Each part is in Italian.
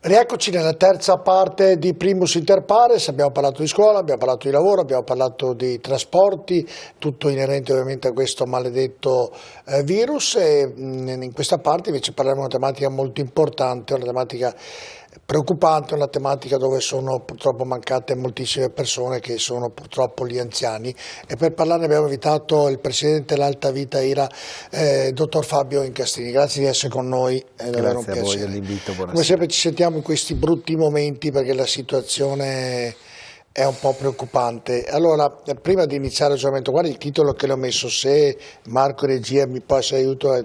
Rieccoci nella terza parte di Primus Inter Pares. Abbiamo parlato di scuola, abbiamo parlato di lavoro, abbiamo parlato di trasporti, tutto inerente ovviamente a questo maledetto virus, e in questa parte invece parleremo di una tematica molto importante, una tematica preoccupante, una tematica dove sono purtroppo mancate moltissime persone, che sono purtroppo gli anziani, e per parlarne abbiamo invitato il presidente dell'Alta Vita IRA, dottor Fabio Incastrini. Grazie di essere con noi, è davvero un piacere. Grazie a voi dell'invito, buonasera. Come sempre ci sentiamo in questi brutti momenti perché la situazione è un po' preoccupante. Allora, prima di iniziare il ragionamento, guarda il titolo che l'ho messo, se Marco Regia mi passa aiuto.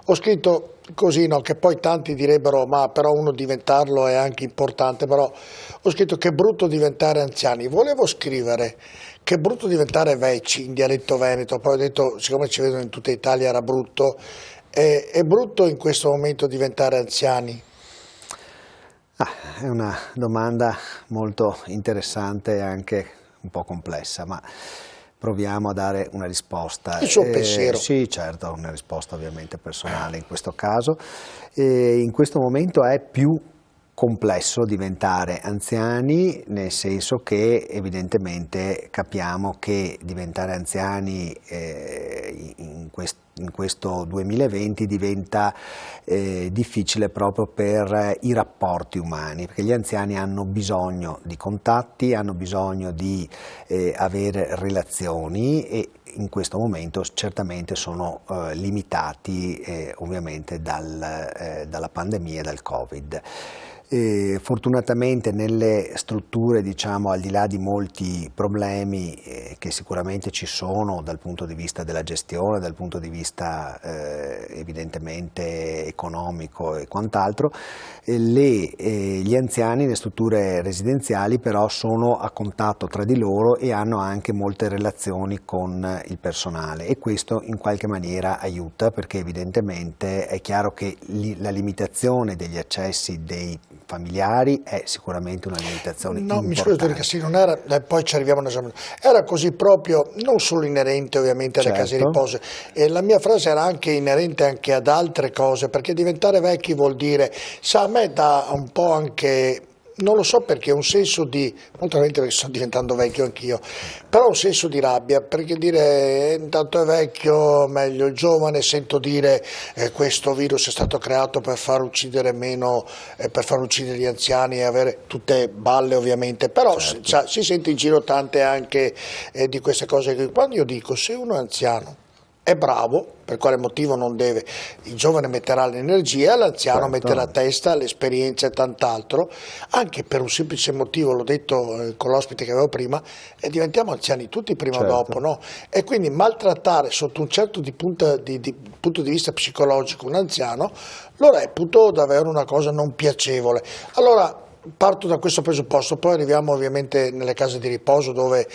Ho scritto così, no, che poi tanti direbbero ma però uno diventarlo è anche importante, però ho scritto che è brutto diventare anziani. Volevo scrivere che è brutto diventare vecchi in dialetto veneto, poi ho detto siccome ci vedono in tutta Italia era brutto. È brutto in questo momento diventare anziani? È una domanda molto interessante e anche un po' complessa, ma proviamo a dare una risposta. Il suo pensiero. Sì, certo, una risposta ovviamente personale in questo caso. In questo momento è più complesso diventare anziani, nel senso che evidentemente capiamo che diventare anziani in questo 2020 diventa difficile proprio per i rapporti umani, perché gli anziani hanno bisogno di contatti, hanno bisogno di avere relazioni, e in questo momento certamente sono limitati ovviamente dalla pandemia e dal Covid. Fortunatamente nelle strutture, diciamo, al di là di molti problemi che sicuramente ci sono dal punto di vista della gestione, dal punto di vista evidentemente economico e quant'altro, gli anziani nelle strutture residenziali però sono a contatto tra di loro e hanno anche molte relazioni con il personale, e questo in qualche maniera aiuta, perché evidentemente è chiaro che la limitazione degli accessi dei familiari è sicuramente una limitazione importante. Mi scusi, dottor Castrini, non era, poi ci arriviamo all'esame, era così proprio, non solo inerente ovviamente alle case di riposo, e la mia frase era anche inerente anche ad altre cose, perché diventare vecchi vuol dire, sa, a me dà un po' anche, non lo so perché, un senso di, molto probabilmente perché sto diventando vecchio anch'io, però un senso di rabbia, perché dire intanto è vecchio, meglio il giovane, sento dire questo virus è stato creato per far uccidere meno, per far uccidere gli anziani e avere tutte balle ovviamente, però certo, si sente in giro tante anche di queste cose. Quando io dico se uno è anziano è bravo, per quale motivo non deve? Il giovane metterà l'energia, l'anziano certo, mette la testa, l'esperienza e tant'altro, anche per un semplice motivo, l'ho detto con l'ospite che avevo prima, e diventiamo anziani tutti prima o dopo, no? E quindi maltrattare sotto un certo punto di vista psicologico un anziano lo reputo davvero una cosa non piacevole. Allora, parto da questo presupposto, poi arriviamo ovviamente nelle case di riposo dove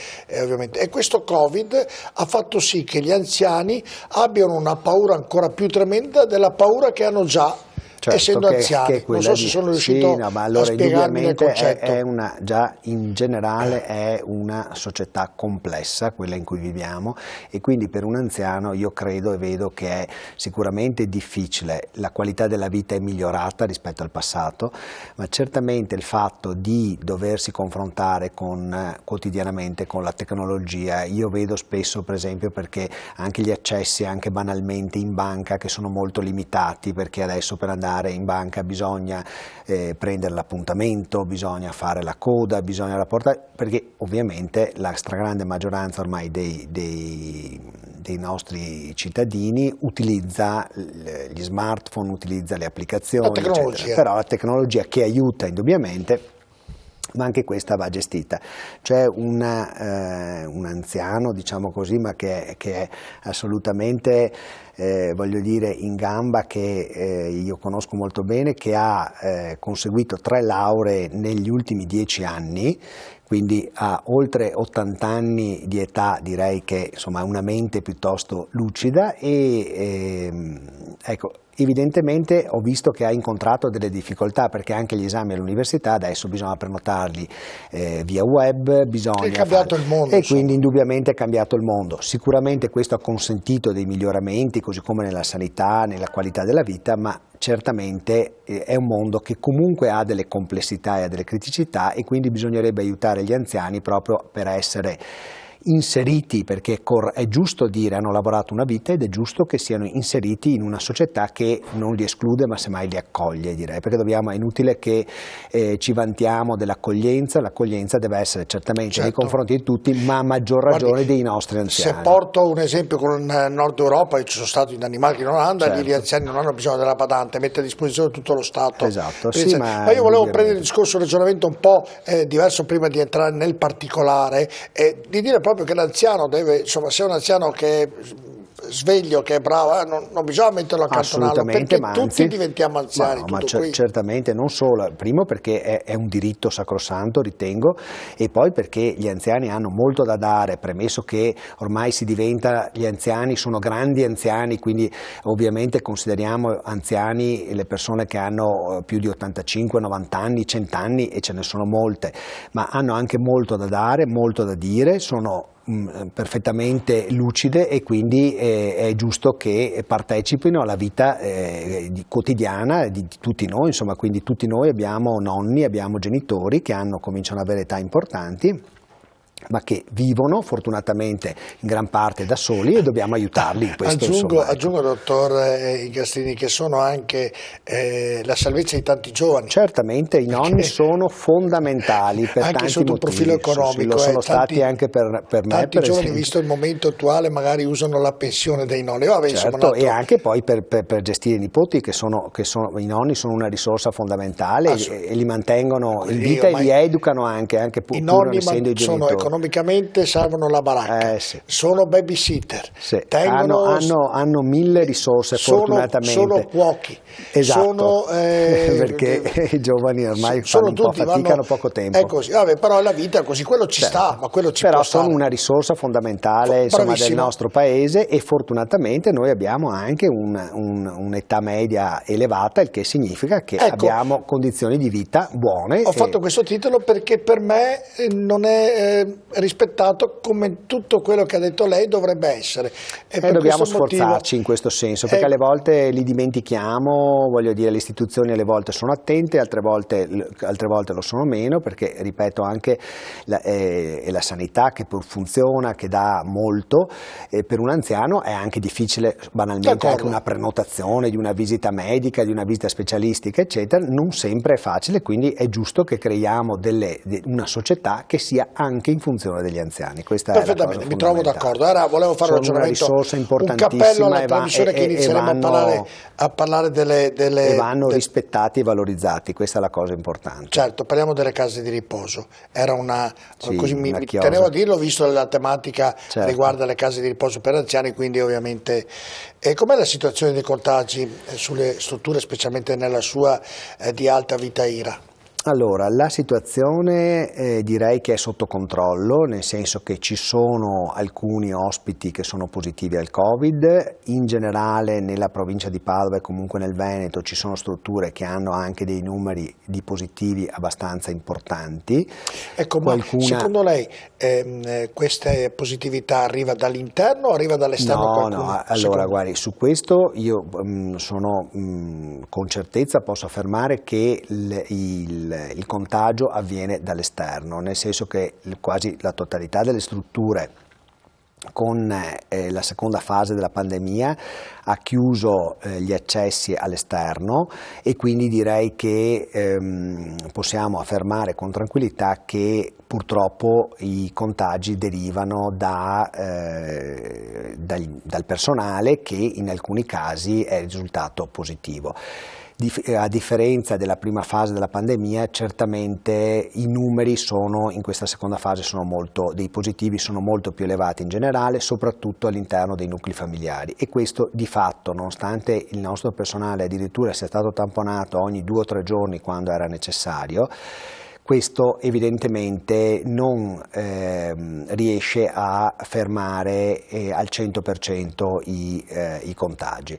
ovviamente, e questo Covid ha fatto sì che gli anziani abbiano una paura ancora più tremenda della paura che hanno già, certo, essendo anziani. Non so se sono riuscito a spiegarmi il concetto. Già in generale è una società complessa quella in cui viviamo, e quindi per un anziano io credo e vedo che è sicuramente difficile. La qualità della vita è migliorata rispetto al passato, ma certamente il fatto di doversi confrontare quotidianamente con la tecnologia, io vedo spesso per esempio, perché anche gli accessi anche banalmente in banca che sono molto limitati, perché adesso per andare in banca bisogna prendere l'appuntamento, bisogna fare la coda, bisogna rapportare, perché ovviamente la stragrande maggioranza ormai dei nostri cittadini utilizza gli smartphone, utilizza le applicazioni, eccetera. Però la tecnologia che aiuta indubbiamente, ma anche questa va gestita. C'è un anziano, diciamo così, ma che è assolutamente, voglio dire, in gamba, che io conosco molto bene, che ha conseguito 3 lauree negli ultimi 10 anni, quindi ha oltre 80 anni di età, direi che insomma ha una mente piuttosto lucida, e ecco, evidentemente ho visto che ha incontrato delle difficoltà, perché anche gli esami all'università adesso bisogna prenotarli via web, bisogna è cambiato il mondo, e quindi indubbiamente è cambiato il mondo. Sicuramente questo ha consentito dei miglioramenti, così come nella sanità, nella qualità della vita, ma certamente è un mondo che comunque ha delle complessità e ha delle criticità, e quindi bisognerebbe aiutare gli anziani proprio per essere inseriti, perché è giusto dire hanno lavorato una vita ed è giusto che siano inseriti in una società che non li esclude ma semmai li accoglie, direi, perché è inutile che ci vantiamo dell'accoglienza, l'accoglienza deve essere certamente nei confronti di tutti, ma a maggior ragione dei nostri anziani. Se porto un esempio con il Nord Europa, io ci sono stato in Danimarca, in Olanda, lì gli anziani non hanno bisogno della badante, mette a disposizione tutto lo Stato. Esatto, sì, ma io volevo prendere il discorso, un ragionamento un po' diverso prima di entrare nel particolare, di dire proprio che l'anziano deve, insomma, se è un anziano che è sveglio, che è bravo, non bisogna metterlo accantonato, perché tutti diventiamo anziani. Ma certamente, non solo, primo perché è un diritto sacrosanto, ritengo, e poi perché gli anziani hanno molto da dare, premesso che ormai gli anziani sono grandi anziani, quindi ovviamente consideriamo anziani le persone che hanno più di 85, 90 anni, 100 anni, e ce ne sono molte, ma hanno anche molto da dare, molto da dire, sono perfettamente lucide, e quindi è giusto che partecipino alla vita quotidiana di tutti noi, insomma, quindi tutti noi abbiamo nonni, abbiamo genitori che cominciano ad avere età importanti, ma che vivono fortunatamente in gran parte da soli, e dobbiamo aiutarli in questo. Aggiungo, dottor Igastrini, che sono anche la salvezza di tanti giovani. Certamente i nonni sono fondamentali per anche tanti sotto un profilo economico. Lo sono stati anche per me. Tanti giovani, visto il momento attuale, magari usano la pensione dei nonni. Certo, e anche poi per gestire i nipoti, che i nonni sono una risorsa fondamentale, e li mantengono in vita e li educano anche pur non essendo i genitori. Economicamente salvano la baracca, sono babysitter, hanno mille risorse, fortunatamente. Sono cuochi, esatto, perché i giovani ormai faticano poco tempo. È così, però la vita è così, quello ci sta, ma quello ci può stare. Sono una risorsa fondamentale del nostro paese, e fortunatamente noi abbiamo anche un'età media elevata, il che significa che abbiamo condizioni di vita buone. Ho fatto questo titolo perché per me non è rispettato come tutto quello che ha detto lei dovrebbe essere, e dobbiamo sforzarci in questo senso, perché alle volte li dimentichiamo, voglio dire, le istituzioni alle volte sono attente, altre volte lo sono meno, perché ripeto anche la sanità che pur funziona, che dà molto, per un anziano è anche difficile, banalmente anche una prenotazione di una visita medica, di una visita specialistica eccetera, non sempre è facile, quindi è giusto che creiamo una società che sia anche in funzione degli anziani. Questa perfettamente, mi trovo d'accordo. Ora volevo fare un ragionamento, un cappello alla trasmissione che inizieremo a parlare delle e vanno rispettati e valorizzati, questa è la cosa importante. Certo, parliamo delle case di riposo, era così mi tenevo a dirlo, visto la tematica riguarda le case di riposo per anziani, quindi ovviamente. Com'è la situazione dei contagi sulle strutture, specialmente nella sua di Alta Vita Ira? Allora, la situazione direi che è sotto controllo, nel senso che ci sono alcuni ospiti che sono positivi al Covid, in generale nella provincia di Padova e comunque nel Veneto ci sono strutture che hanno anche dei numeri di positivi abbastanza importanti. Ecco, ma secondo lei questa positività arriva dall'interno o arriva dall'esterno? No, allora guardi, su questo io con certezza posso affermare che il contagio avviene dall'esterno, nel senso che quasi la totalità delle strutture con la seconda fase della pandemia ha chiuso gli accessi all'esterno, e quindi direi che possiamo affermare con tranquillità che purtroppo i contagi derivano dal personale, che in alcuni casi è risultato positivo. A differenza della prima fase della pandemia, certamente i numeri in questa seconda fase dei positivi sono molto più elevati in generale, soprattutto all'interno dei nuclei familiari, e questo di fatto, nonostante il nostro personale addirittura sia stato tamponato ogni 2 o 3 giorni quando era necessario, questo evidentemente non riesce a fermare al 100% i contagi.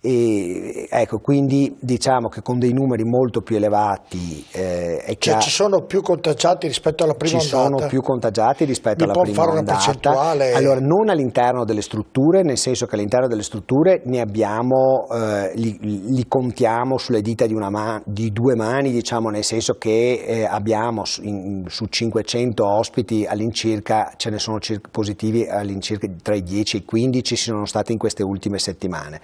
E ecco, quindi diciamo che con dei numeri molto più elevati cioè ci sono più contagiati rispetto alla prima ondata? Ci sono più contagiati rispetto alla prima ondata. Mi può fare una percentuale? Allora, non all'interno delle strutture, nel senso che all'interno delle strutture ne abbiamo, li contiamo sulle dita di due mani, diciamo, nel senso che abbiamo su 500 ospiti all'incirca, ce ne sono positivi all'incirca tra i 10 e i 15 ci sono stati in queste ultime settimane.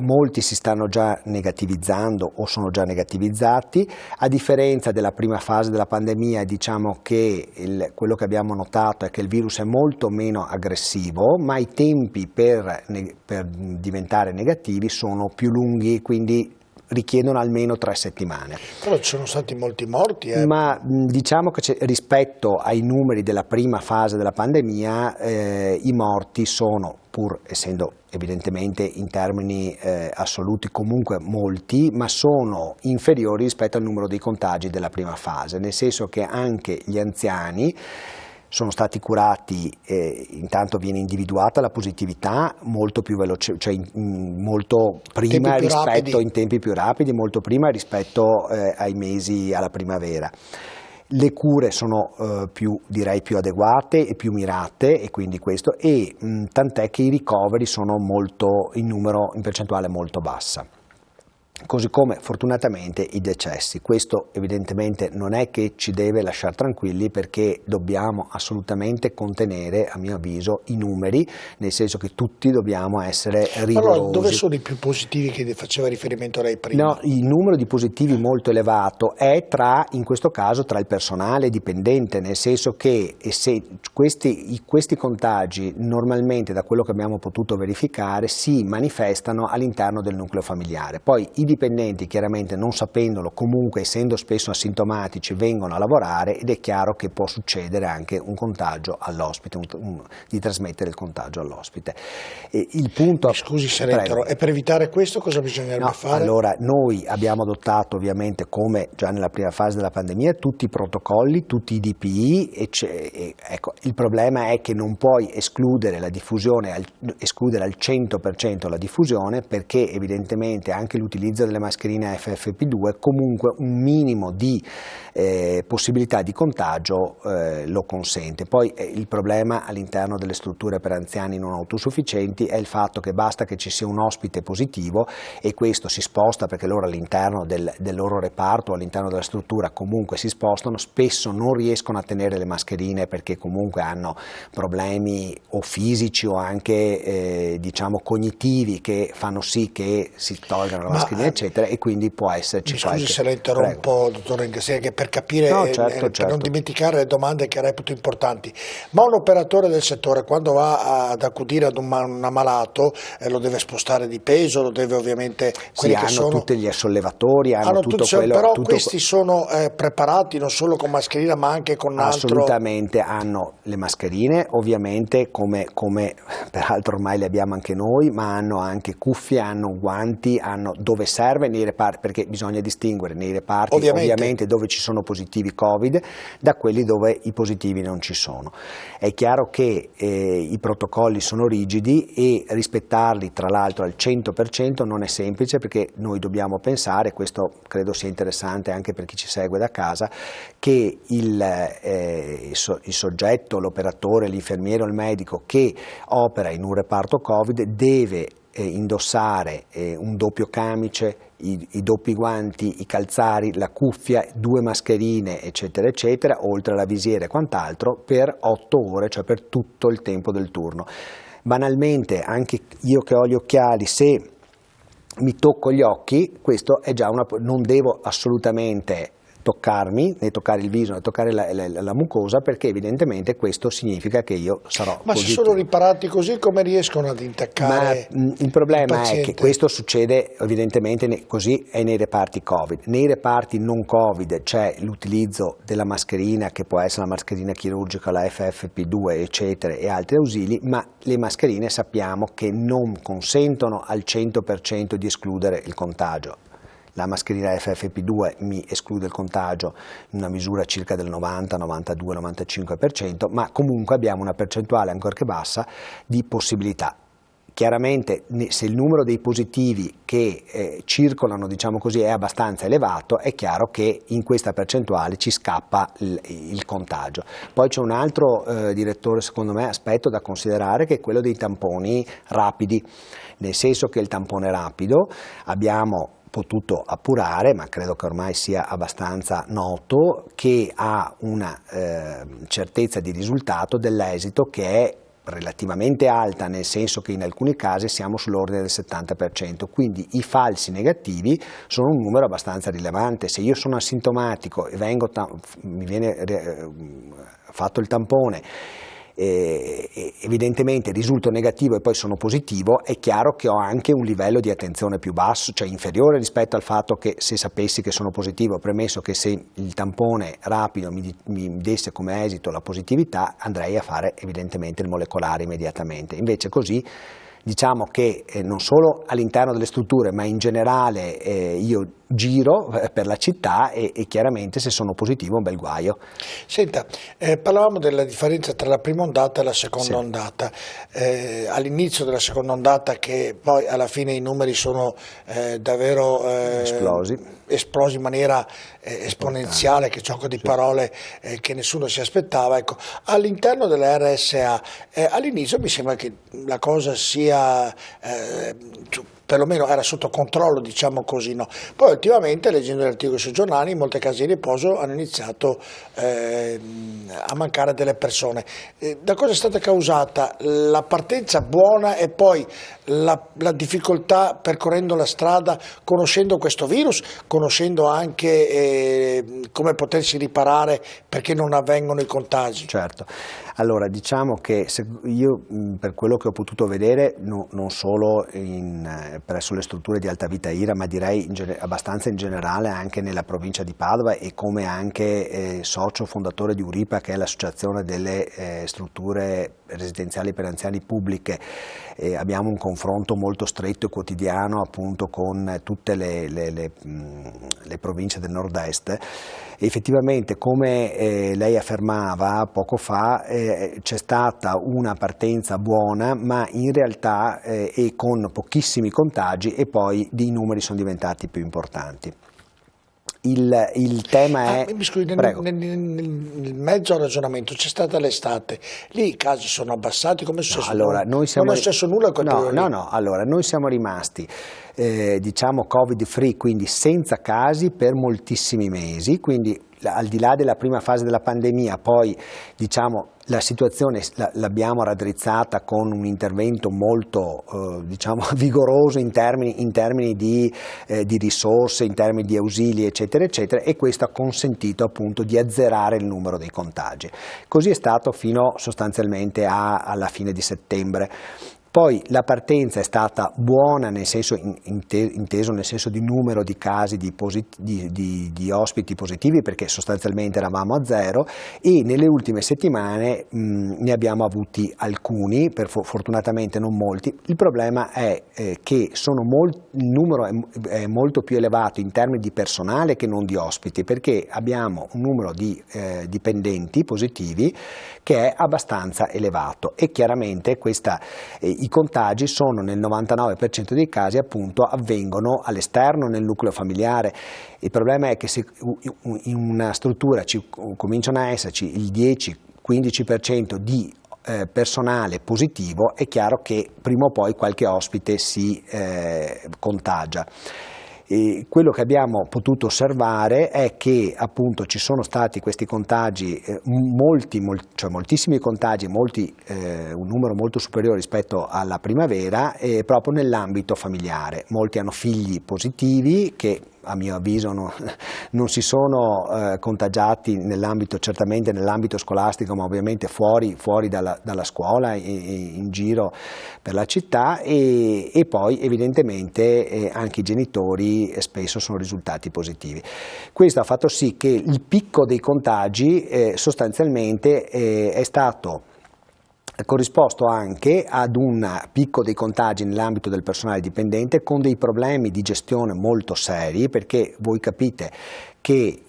Molti si stanno già negativizzando o sono già negativizzati. A differenza della prima fase della pandemia, diciamo che quello che abbiamo notato è che il virus è molto meno aggressivo, ma i tempi per diventare negativi sono più lunghi, quindi richiedono almeno 3 settimane. Però ci sono stati molti morti. Ma diciamo che rispetto ai numeri della prima fase della pandemia, i morti sono, pur essendo evidentemente in termini assoluti comunque molti, ma sono inferiori rispetto al numero dei contagi della prima fase, nel senso che anche gli anziani sono stati curati, intanto viene individuata la positività molto più veloce, cioè molto prima rispetto, in tempi più rapidi, molto prima rispetto ai mesi alla primavera. Le cure sono direi più adeguate e più mirate, e quindi questo, tant'è che i ricoveri sono in percentuale molto bassa. Così come fortunatamente i decessi. Questo evidentemente non è che ci deve lasciare tranquilli, perché dobbiamo assolutamente contenere, a mio avviso, i numeri, nel senso che tutti dobbiamo essere rigorosi. Allora, dove sono i più positivi che faceva riferimento lei prima? No, il numero di positivi molto elevato è in questo caso tra il personale dipendente, nel senso che questi contagi normalmente, da quello che abbiamo potuto verificare, si manifestano all'interno del nucleo familiare. Poi i dipendenti, chiaramente non sapendolo, comunque essendo spesso asintomatici, vengono a lavorare, ed è chiaro che può succedere anche un contagio all'ospite, di trasmettere il contagio all'ospite. Il punto, scusi se entro, e per evitare questo cosa bisognerebbe fare? Allora, noi abbiamo adottato ovviamente, come già nella prima fase della pandemia, tutti i protocolli, tutti i DPI, ecco, il problema è che non puoi escludere la diffusione, escludere al 100% la diffusione, perché evidentemente anche l'utilizzo delle mascherine FFP2 comunque un minimo di possibilità di contagio lo consente. Poi il problema all'interno delle strutture per anziani non autosufficienti è il fatto che basta che ci sia un ospite positivo, e questo si sposta, perché loro all'interno del loro reparto, all'interno della struttura comunque si spostano, spesso non riescono a tenere le mascherine perché comunque hanno problemi o fisici o anche diciamo cognitivi, che fanno sì che si tolgano la mascherina, eccetera, e quindi può esserci qualche... Scusi se la interrompo, dottor Ingrassia, che per capire, per non dimenticare le domande che reputo importanti, ma un operatore del settore, quando va ad accudire ad un ammalato, lo deve spostare di peso, lo deve ovviamente... hanno tutti gli sollevatori, hanno tutto quello... Però questi sono preparati non solo con mascherina ma anche con altro... Assolutamente, hanno le mascherine, ovviamente, come peraltro ormai le abbiamo anche noi, ma hanno anche cuffie, hanno guanti, hanno dove serve nei reparti, perché bisogna distinguere nei reparti ovviamente dove ci sono positivi Covid da quelli dove i positivi non ci sono. È chiaro che i protocolli sono rigidi, e rispettarli tra l'altro al 100% non è semplice, perché noi dobbiamo pensare, questo credo sia interessante anche per chi ci segue da casa, che il soggetto, l'operatore, l'infermiere o il medico che opera in un reparto Covid deve indossare un doppio camice, i doppi guanti, i calzari, la cuffia, 2 mascherine, eccetera eccetera, oltre alla visiera e quant'altro, per 8 ore, cioè per tutto il tempo del turno. Banalmente, anche io che ho gli occhiali, se mi tocco gli occhi, questo è già non devo assolutamente toccarmi, né toccare il viso, né toccare la mucosa, perché evidentemente questo significa che io sarò Ma positivo. se sono riparati così, come riescono ad intaccare? Ma il problema è che questo succede evidentemente così è nei reparti Covid. Nei reparti non Covid c'è l'utilizzo della mascherina, che può essere la mascherina chirurgica, la FFP2 eccetera, e altri ausili, ma le mascherine sappiamo che non consentono al 100% di escludere il contagio. La mascherina FFP2 mi esclude il contagio in una misura circa del 90, 92, 95%, ma comunque abbiamo una percentuale, ancorché bassa, di possibilità. chiaramente se il numero dei positivi che circolano, diciamo così, è abbastanza elevato, è chiaro che in questa percentuale ci scappa il contagio. Poi c'è un altro direttore, secondo me, aspetto da considerare, che è quello dei tamponi rapidi, nel senso che il tampone rapido abbiamo potuto appurare, ma credo che ormai sia abbastanza noto, che ha una certezza di risultato dell'esito che è relativamente alta, nel senso che in alcuni casi siamo sull'ordine del 70%, quindi i falsi negativi sono un numero abbastanza rilevante. Se io sono asintomatico e mi viene fatto il tampone, evidentemente risulto negativo e poi sono positivo, è chiaro che ho anche un livello di attenzione più basso, cioè inferiore rispetto al fatto che se sapessi che sono positivo, premesso che se il tampone rapido mi desse come esito la positività, andrei a fare evidentemente il molecolare immediatamente. Invece così diciamo che non solo all'interno delle strutture, ma in generale io giro per la città e chiaramente se sono positivo è un bel guaio. Senta, parlavamo della differenza tra la prima ondata e la seconda ondata. All'inizio della seconda ondata, che poi alla fine i numeri sono davvero esplosi in maniera esponenziale, che gioco di parole che nessuno si aspettava. Ecco, all'interno della RSA all'inizio mi sembra che la cosa sia perlomeno era sotto controllo, diciamo così, no? Poi ultimamente, leggendo gli articoli sui giornali, in molte case di riposo hanno iniziato a mancare delle persone. Da cosa è stata causata la partenza buona e poi la difficoltà percorrendo la strada, conoscendo questo virus, conoscendo anche come potersi riparare perché non avvengono i contagi? Certo. Allora, diciamo che io per quello che ho potuto vedere, non solo presso le strutture di Alta Vita IRA, ma direi abbastanza in generale anche nella provincia di Padova, e come anche socio fondatore di URIPA, che è l'associazione delle strutture residenziali per anziani pubbliche, abbiamo un confronto molto stretto e quotidiano appunto con tutte le province del nord-est. Effettivamente, come lei affermava poco fa, c'è stata una partenza buona, ma in realtà e con pochissimi contagi, e poi i numeri sono diventati più importanti. Il tema è... Mi scusi, nel mezzo al ragionamento c'è stata l'estate, lì i casi sono abbassati, come è successo? Allora, non è successo nulla a quel periodo? No, allora noi siamo rimasti diciamo covid free, quindi senza casi per moltissimi mesi, quindi al di là della prima fase della pandemia, poi diciamo la situazione l'abbiamo raddrizzata con un intervento molto diciamo vigoroso in termini di risorse, in termini di ausili, eccetera eccetera, e questo ha consentito appunto di azzerare il numero dei contagi. Così è stato fino sostanzialmente alla fine di settembre. Poi la partenza è stata buona, nel senso inteso nel senso di numero di casi di ospiti positivi, perché sostanzialmente eravamo a zero, e nelle ultime settimane ne abbiamo avuti alcuni, fortunatamente non molti. Il problema è che il numero è molto più elevato in termini di personale che non di ospiti, perché abbiamo un numero di dipendenti positivi che è abbastanza elevato, e chiaramente i contagi sono nel 99% dei casi appunto avvengono all'esterno, nel nucleo familiare. Il problema è che se in una struttura cominciano a esserci il 10-15% di personale positivo, è chiaro che prima o poi qualche ospite si contagia. E quello che abbiamo potuto osservare è che appunto ci sono stati questi contagi, cioè moltissimi contagi, un numero molto superiore rispetto alla primavera, proprio nell'ambito familiare. Molti hanno figli positivi che a mio avviso non si sono contagiati certamente nell'ambito scolastico, ma ovviamente fuori dalla scuola e in giro per la città, e poi evidentemente anche i genitori spesso sono risultati positivi. Questo ha fatto sì che il picco dei contagi sostanzialmente è stato corrisposto anche ad un picco dei contagi nell'ambito del personale dipendente, con dei problemi di gestione molto seri, perché voi capite che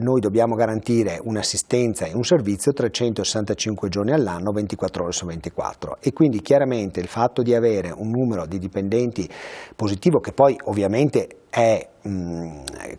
noi dobbiamo garantire un'assistenza e un servizio 365 giorni all'anno, 24 ore su 24, e quindi chiaramente il fatto di avere un numero di dipendenti positivo, che poi ovviamente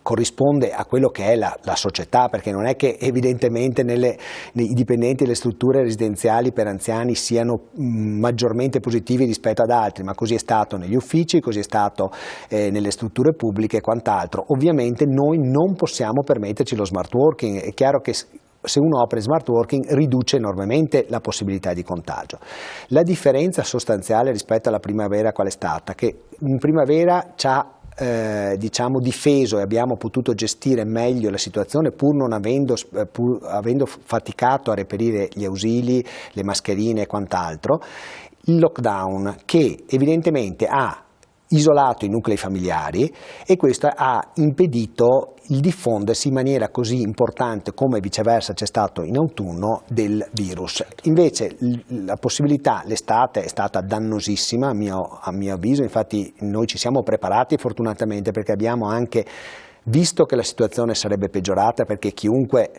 corrisponde a quello che è la società, perché non è che evidentemente i dipendenti delle strutture residenziali per anziani siano maggiormente positivi rispetto ad altri, ma così è stato negli uffici, così è stato nelle strutture pubbliche e quant'altro. Ovviamente noi non possiamo permetterci lo smart working, è chiaro che se uno opera in smart working riduce enormemente la possibilità di contagio. La differenza sostanziale rispetto alla primavera qual è stata? Che in primavera ci ha diciamo difeso e abbiamo potuto gestire meglio la situazione pur avendo faticato a reperire gli ausili, le mascherine e quant'altro. Il lockdown, che evidentemente ha isolato i nuclei familiari, e questo ha impedito il diffondersi in maniera così importante come viceversa c'è stato in autunno del virus. Invece la possibilità, l'estate è stata dannosissima a mio avviso, infatti noi ci siamo preparati fortunatamente, perché abbiamo anche visto che la situazione sarebbe peggiorata, perché chiunque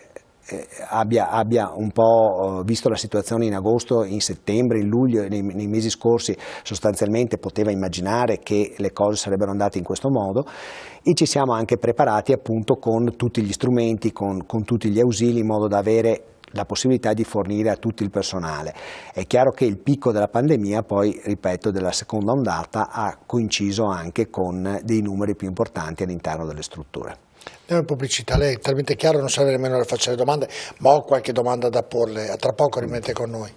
abbia un po' visto la situazione in agosto, in settembre, in luglio e nei mesi scorsi sostanzialmente poteva immaginare che le cose sarebbero andate in questo modo, e ci siamo anche preparati appunto con tutti gli strumenti, con tutti gli ausili, in modo da avere la possibilità di fornire a tutto il personale. È chiaro che il picco della pandemia poi, ripeto, della seconda ondata ha coinciso anche con dei numeri più importanti all'interno delle strutture. Andiamo in pubblicità, lei è talmente chiaro, non serve nemmeno a farci le domande, ma ho qualche domanda da porle. A tra poco rimanete con noi.